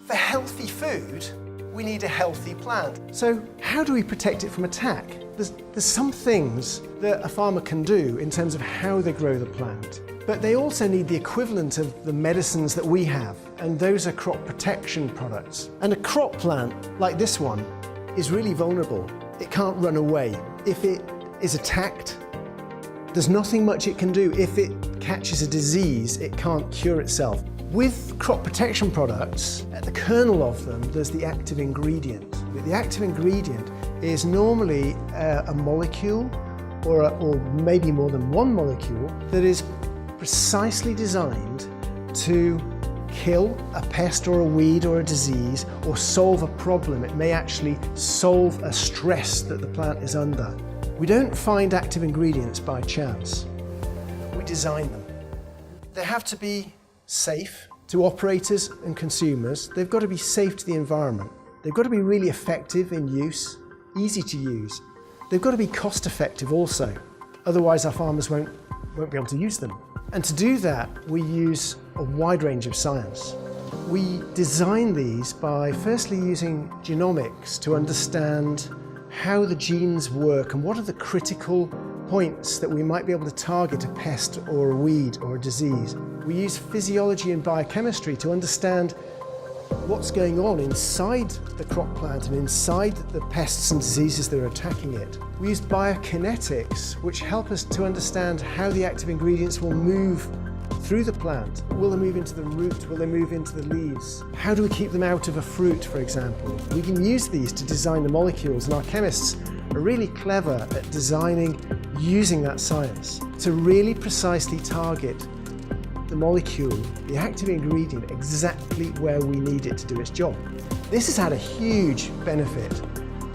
For healthy food, we need a healthy plant. So how do we protect it from attack? There's some things that a farmer can do in terms of how they grow the plant, but they also need the equivalent of the medicines that we have, and those are crop protection products. And a crop plant, like this one, is really vulnerable. It can't run away. If it is attacked, there's nothing much it can do. If it catches a disease, it can't cure itself. With crop protection products, at the kernel of them, there's the active ingredient. The active ingredient is normally a molecule or maybe more than one molecule that is precisely designed to kill a pest or a weed or a disease or solve a problem. It may actually solve a stress that the plant is under. We don't find active ingredients by chance. We design them. They have to be safe to operators and consumers. They've got to be safe to the environment. They've got to be really effective in use, easy to use. They've got to be cost effective also. Otherwise our farmers won't be able to use them. And to do that, we use a wide range of science. We design these by firstly using genomics to understand how the genes work and what are the critical points that we might be able to target a pest or a weed or a disease. We use physiology and biochemistry to understand what's going on inside the crop plant and inside the pests and diseases that are attacking it. We use biokinetics, which help us to understand how the active ingredients will move through the plant. Will they move into the root? Will they move into the leaves? How do we keep them out of a fruit, for example? We can use these to design the molecules, and our chemists are really clever at designing using that science to really precisely target the molecule, the active ingredient, exactly where we need it to do its job. This has had a huge benefit.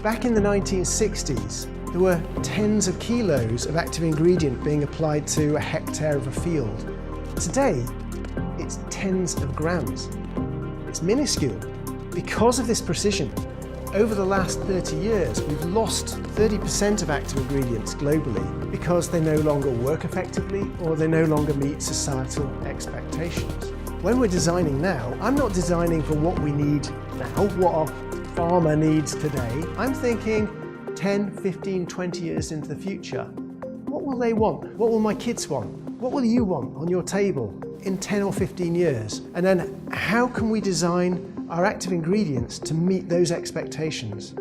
Back in the 1960s, there were tens of kilos of active ingredient being applied to a hectare of a field. Today, it's tens of grams. It's minuscule. Because of this precision, over the last 30 years, we've lost 30% of active ingredients globally because they no longer work effectively or they no longer meet societal expectations. When we're designing now, I'm not designing for what we need now, what our farmer needs today. I'm thinking 10, 15, 20 years into the future. What will they want? What will my kids want? What will you want on your table in 10 or 15 years? And then how can we design our active ingredients to meet those expectations?